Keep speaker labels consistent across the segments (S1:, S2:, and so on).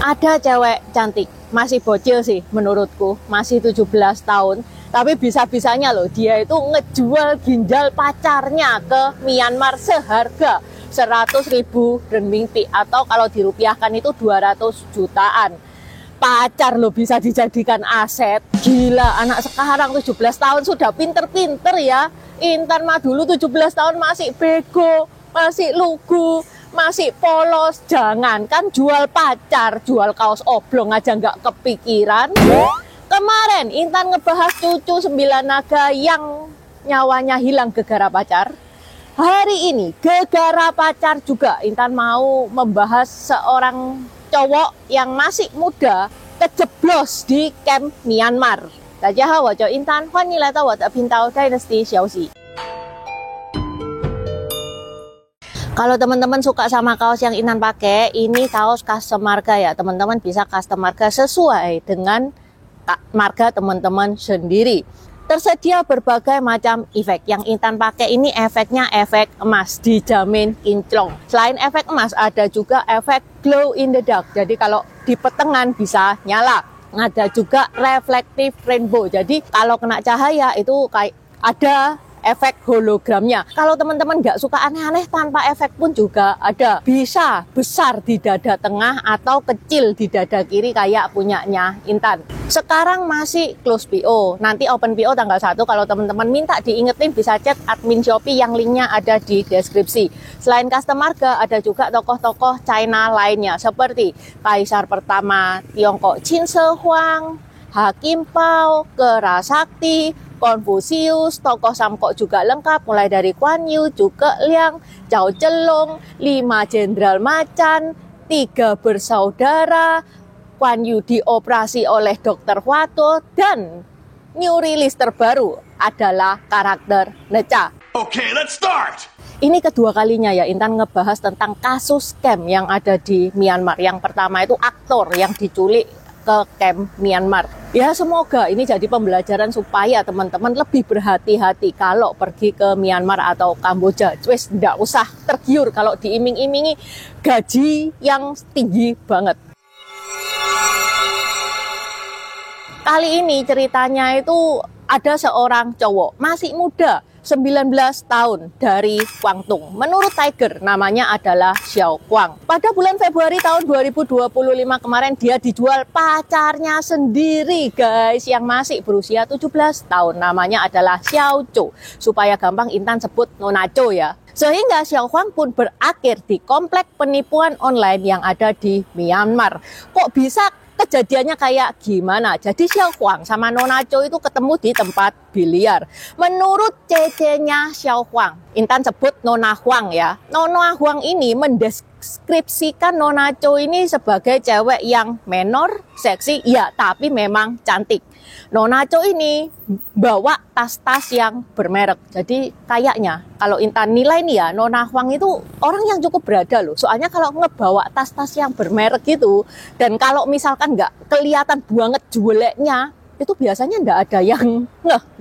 S1: Ada cewek cantik, masih bocil sih menurutku, masih 17 tahun. Tapi bisa-bisanya loh dia itu ngejual ginjal pacarnya ke Myanmar seharga 100.000 renminbi atau kalau dirupiahkan itu 200 jutaan. Pacar loh bisa dijadikan aset. Gila, anak sekarang 17 tahun sudah pinter-pinter ya. Intan mah dulu 17 tahun masih bego, masih lugu, masih polos. Jangan kan jual pacar, jual kaos oblong aja nggak kepikiran. Kemarin Intan ngebahas cucu 9 naga yang nyawanya hilang gegara pacar. Hari ini gegara pacar juga Intan mau membahas seorang cowok yang masih muda kejeblos di camp Myanmar. 大家好，我叫 Intan， 欢迎来到我的频道 Dynasty 消息。Kalau teman-teman suka sama kaos yang Intan pakai, ini kaos custom marga ya. Teman-teman bisa custom marga sesuai dengan marga teman-teman sendiri. Tersedia berbagai macam efek. Yang Intan pakai ini efeknya efek emas, dijamin kinclong. Selain efek emas, ada juga efek glow in the dark. Jadi kalau di petengan bisa nyala. Ada juga reflective rainbow. Jadi kalau kena cahaya itu kayak ada efek hologramnya. Kalau teman-teman nggak suka aneh-aneh tanpa efek pun juga ada. Bisa besar di dada tengah atau kecil di dada kiri kayak punyanya Intan. Sekarang masih close PO. Nanti open PO tanggal 1. Kalau teman-teman minta diingetin bisa chat admin Shopee yang linknya ada di deskripsi. Selain custom marga ada juga tokoh-tokoh China lainnya seperti Kaisar pertama Tiongkok Qin Shi Huang, Hakim Pao, Kera Sakti, Konfusius, tokoh Samkok juga lengkap, mulai dari Kuan Yu, Zhuge Liang, Cao Zhelong, 5 Jenderal Macan, 3 bersaudara, Kuan Yu dioperasi oleh Dr. Huato, dan new release terbaru adalah karakter Necha.
S2: Okay, let's start!
S1: Ini kedua kalinya ya Intan ngebahas tentang kasus scam yang ada di Myanmar. Yang pertama itu aktor yang diculik ke camp Myanmar. Ya semoga ini jadi pembelajaran supaya teman-teman lebih berhati-hati kalau pergi ke Myanmar atau Kamboja. Wes nggak usah tergiur kalau diiming-imingi gaji yang tinggi banget. Kali ini ceritanya itu ada seorang cowok masih muda, 19 tahun dari Guangdong. Menurut Tiger, namanya adalah Xiao Guang. Pada bulan Februari tahun 2025 kemarin, dia dijual pacarnya sendiri, guys, yang masih berusia 17 tahun. Namanya adalah Xiao Cho. Supaya gampang Intan sebut Nona Cho ya. Sehingga Xiao Guang pun berakhir di komplek penipuan online yang ada di Myanmar. Kok bisa kejadiannya kayak gimana? Jadi Xiao Guang sama Nona Cho itu ketemu di tempat biliar. Menurut cece-nya Xiao Guang, Intan sebut Nona Huang ya. Nona Huang ini mendeskripsikan Nona Cho ini sebagai cewek yang menor, seksi, ya tapi memang cantik. Nona Cho ini bawa tas-tas yang bermerek. Jadi kayaknya kalau Intan nilai nih ya, Nona Huang itu orang yang cukup berada loh. Soalnya kalau ngebawa tas-tas yang bermerek gitu, dan kalau misalkan nggak kelihatan banget jeleknya, itu biasanya nggak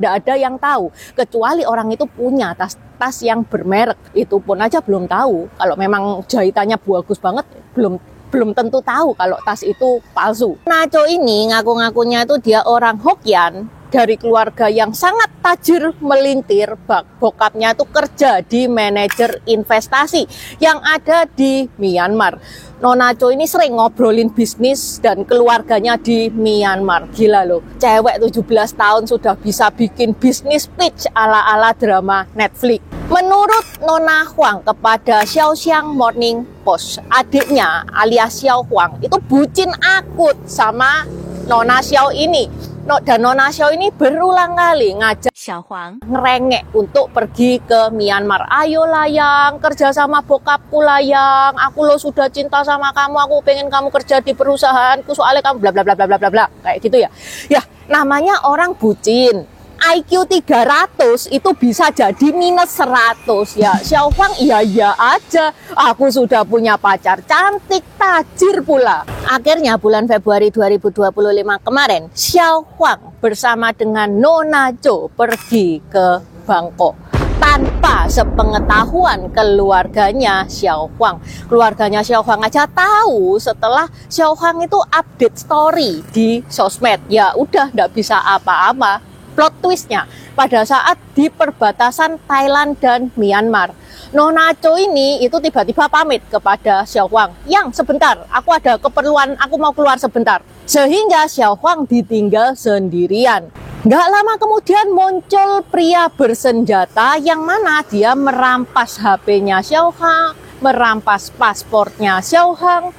S1: ada yang tahu. Kecuali orang itu punya tas-tas yang bermerek, itu pun aja belum tahu. Kalau memang jahitannya bagus banget, belum tentu tahu kalau tas itu palsu. Nacho ini ngaku-ngakunya itu dia orang Hokkien dari keluarga yang sangat tajir melintir. Bokapnya itu kerja di manajer investasi yang ada di Myanmar. Nona Cho ini sering ngobrolin bisnis dan keluarganya di Myanmar. Gila loh, cewek 17 tahun sudah bisa bikin bisnis pitch ala-ala drama Netflix. Menurut Nona Huang kepada Xiaoxiang Morning Post, adiknya alias Xiao Huang itu bucin akut sama Nona Xiao ini. Dan Nona Xiao ini berulang kali ngajak Xiao Huang ngerengek untuk pergi ke Myanmar. Ayolah yang kerja sama bokapku lah yang, aku lo sudah cinta sama kamu, aku pengen kamu kerja di perusahaanku soalnya kamu bla bla bla bla bla bla, kayak gitu ya. Ya namanya orang bucin. IQ 300 itu bisa jadi minus 100 ya. Xiao Huang iya aja, aku sudah punya pacar cantik, tajir pula. Akhirnya bulan Februari 2025 kemarin, Xiao Huang bersama dengan Nona Cho pergi ke Bangkok tanpa sepengetahuan keluarganya Xiao Huang. Keluarganya Xiao Huang aja tahu setelah Xiao Huang itu update story di sosmed. Ya udah, nggak bisa apa-apa. Plot twistnya pada saat di perbatasan Thailand dan Myanmar, Nona Cho ini itu tiba-tiba pamit kepada Xiao Huang, yang sebentar, aku ada keperluan, aku mau keluar sebentar. Sehingga Xiao Huang ditinggal sendirian. Nggak lama kemudian muncul pria bersenjata yang mana dia merampas HP-nya Xiao Huang, merampas paspornya Xiao Huang,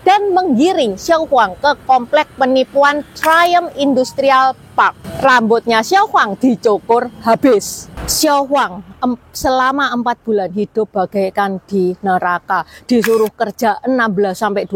S1: dan menggiring Xiao Huang ke komplek penipuan Triumph Industrial Park. Rambutnya Xiao Huang dicukur habis. Xiao Huang selama 4 bulan hidup bagaikan di neraka, disuruh kerja 16-20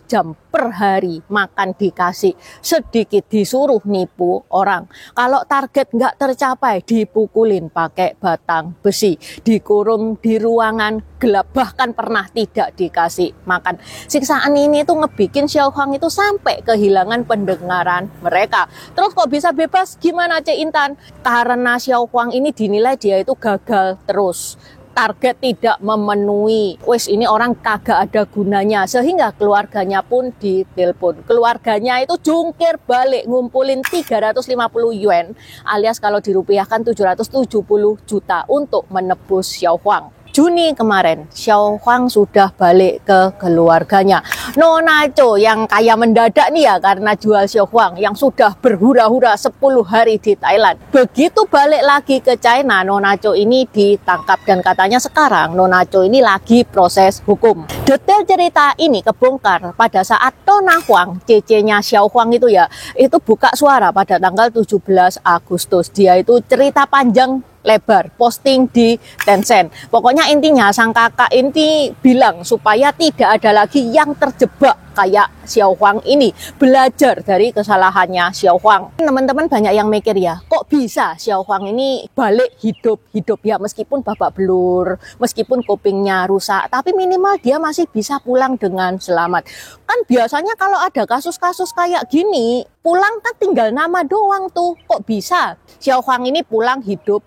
S1: jam per hari, makan dikasih sedikit, disuruh nipu orang. Kalau target nggak tercapai dipukulin pakai batang besi, dikurung di ruangan gelap, bahkan pernah tidak dikasih makan. Siksaan ini tuh ngebikin Xiao Huang itu sampai kehilangan pendengaran mereka. Terus kok bisa bebas? Gimana Cik Intan? Karena Xiao Huang ini dinilai dia itu gagal terus, target tidak memenuhi, wes ini orang kagak ada gunanya, sehingga keluarganya pun ditelepon. Keluarganya itu jungkir balik ngumpulin 350 yuan, alias kalau dirupiahkan 770 juta untuk menebus Xiao Huang. Juni kemarin, Xiao Huang sudah balik ke keluarganya. Nona Cho yang kaya mendadak nih ya karena jual Xiao Huang, yang sudah berhura-hura 10 hari di Thailand. Begitu balik lagi ke China, Nona Cho ini ditangkap dan katanya sekarang Nona Cho ini lagi proses hukum. Detail cerita ini kebongkar pada saat Nona Huang, cece-nya Xiao Huang itu ya, itu buka suara pada tanggal 17 Agustus. Dia itu cerita panjang lebar, posting di Tencent. Pokoknya intinya sang kakak ini bilang supaya tidak ada lagi yang terjebak kayak Xiao Huang ini, belajar dari kesalahannya Xiao Huang. Teman-teman banyak yang mikir ya, kok bisa Xiao Huang ini balik hidup ya, meskipun babak belur, meskipun kupingnya rusak, tapi minimal dia masih bisa pulang dengan selamat. Kan biasanya kalau ada kasus-kasus kayak gini, pulang kan tinggal nama doang tuh. Kok bisa Xiao Huang ini pulang hidup?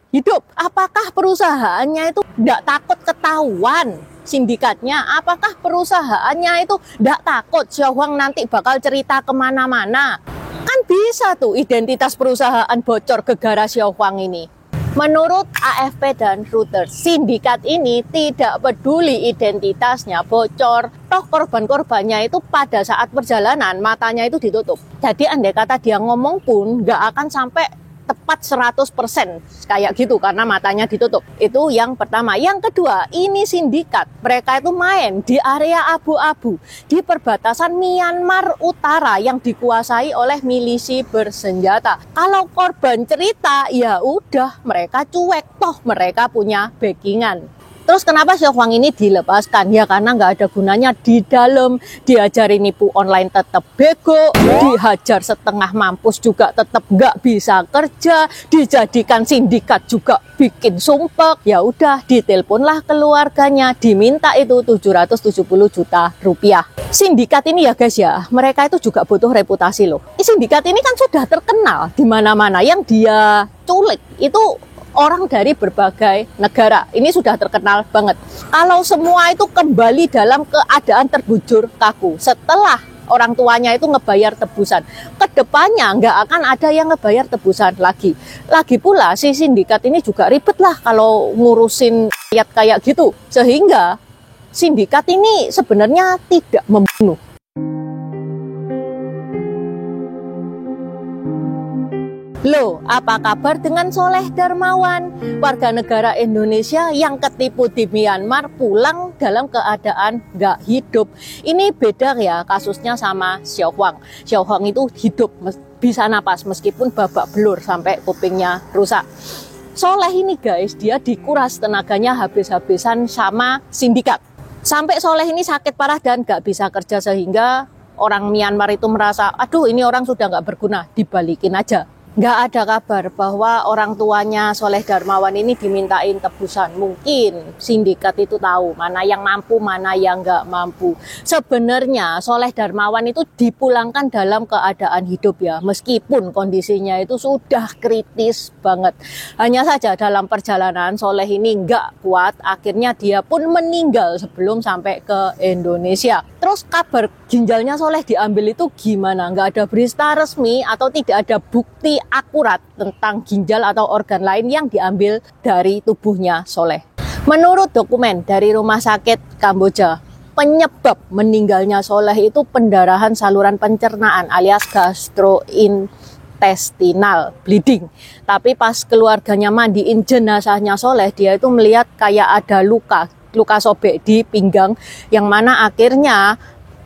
S1: Apakah perusahaannya itu tidak takut ketahuan sindikatnya? Apakah perusahaannya itu tidak takut Xiao Huang nanti bakal cerita kemana-mana? Kan bisa tuh identitas perusahaan bocor gegara Xiao Huang ini. Menurut AFP dan Reuters, sindikat ini tidak peduli identitasnya bocor. Toh korban-korbannya itu pada saat perjalanan matanya itu ditutup. Jadi andai kata dia ngomong pun nggak akan sampai tepat 100% kayak gitu karena matanya ditutup. Itu yang pertama. Yang kedua, ini sindikat. Mereka itu main di area abu-abu di perbatasan Myanmar Utara yang dikuasai oleh milisi bersenjata. Kalau korban cerita, ya udah mereka cuek, toh mereka punya backingan. Terus kenapa Xiao Huang ini dilepaskan? Ya karena nggak ada gunanya di dalam, diajari nipu online tetap bego, dihajar setengah mampus juga tetap nggak bisa kerja, dijadikan sindikat juga bikin sumpek. Ya udah, diteleponlah keluarganya, diminta itu 770 juta rupiah. Sindikat ini ya guys ya, mereka itu juga butuh reputasi loh. Sindikat ini kan sudah terkenal di mana-mana, yang dia culik itu orang dari berbagai negara. Ini sudah terkenal banget. Kalau semua itu kembali dalam keadaan terbujur kaku setelah orang tuanya itu ngebayar tebusan, kedepannya nggak akan ada yang ngebayar tebusan lagi. Lagi pula si sindikat ini juga ribet lah kalau ngurusin rakyat kayak gitu, sehingga sindikat ini sebenarnya tidak membunuh. Loh, apa kabar dengan Soleh Darmawan, warga negara Indonesia yang ketipu di Myanmar pulang dalam keadaan nggak hidup? Ini beda ya kasusnya sama Xiao Huang. Xiao Huang itu hidup, bisa napas meskipun babak belur sampai kupingnya rusak. Soleh ini guys, dia dikuras tenaganya habis-habisan sama sindikat. Sampai Soleh ini sakit parah dan nggak bisa kerja, sehingga orang Myanmar itu merasa, aduh ini orang sudah nggak berguna, dibalikin aja. nggak ada kabar bahwa orang tuanya Soleh Darmawan ini dimintain tebusan. Mungkin sindikat itu tahu mana yang mampu, mana yang nggak mampu. Sebenarnya Soleh Darmawan itu dipulangkan dalam keadaan hidup ya, meskipun kondisinya itu sudah kritis banget. Hanya saja dalam perjalanan Soleh ini nggak kuat, akhirnya dia pun meninggal sebelum sampai ke Indonesia. Terus kabar ginjalnya Soleh diambil itu gimana? Nggak ada berita resmi atau tidak ada bukti akurat tentang ginjal atau organ lain yang diambil dari tubuhnya Soleh. Menurut dokumen dari Rumah Sakit Kamboja, penyebab meninggalnya Soleh itu pendarahan saluran pencernaan alias gastrointestinal bleeding. Tapi pas keluarganya mandiin jenazahnya Soleh, dia itu melihat kayak ada luka sobek di pinggang, yang mana akhirnya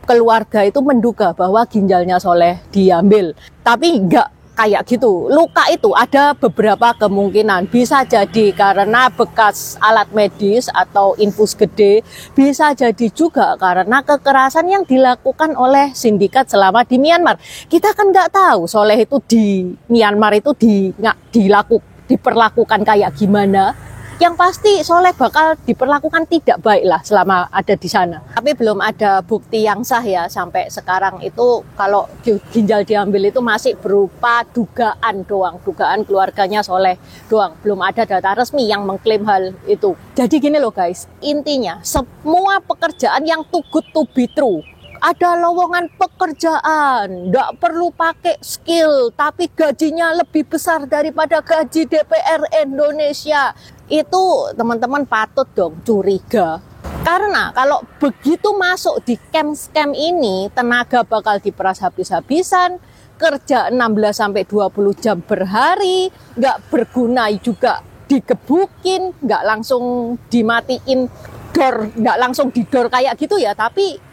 S1: keluarga itu menduga bahwa ginjalnya Soleh diambil. Tapi enggak kayak gitu. Luka itu ada beberapa kemungkinan. Bisa jadi karena bekas alat medis atau infus gede. Bisa jadi juga karena kekerasan yang dilakukan oleh sindikat selama di Myanmar. Kita kan nggak tahu Soleh itu di Myanmar itu diperlakukan kayak gimana. Yang pasti Soleh bakal diperlakukan tidak baik lah selama ada di sana. Tapi belum ada bukti yang sah ya sampai sekarang itu. Kalau ginjal diambil itu masih berupa dugaan doang, dugaan keluarganya Soleh doang. Belum ada data resmi yang mengklaim hal itu. Jadi gini loh guys, intinya semua pekerjaan yang too good to be true. Ada lowongan pekerjaan, nggak perlu pakai skill, tapi gajinya lebih besar daripada gaji DPR Indonesia. Itu teman-teman patut dong curiga. Karena kalau begitu masuk di scam ini, tenaga bakal diperas habis-habisan, kerja 16-20 jam per hari, nggak berguna juga digebukin, nggak langsung dimatiin dor, nggak langsung didor kayak gitu ya, tapi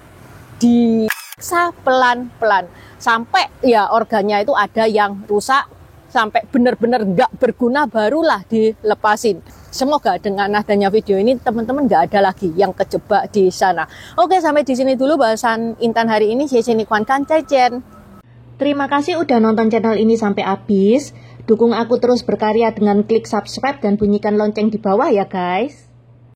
S1: disiksa pelan-pelan sampai ya organnya itu ada yang rusak, sampai benar-benar nggak berguna barulah dilepasin. Semoga dengan adanya video ini teman-teman nggak ada lagi yang kejebak di sana. Oke, sampai di sini dulu bahasan Intan hari ini. Saya Kuan Kan Cai-Chen. Terima kasih udah nonton channel ini sampai habis. Dukung aku terus berkarya dengan klik subscribe dan bunyikan lonceng di bawah ya guys.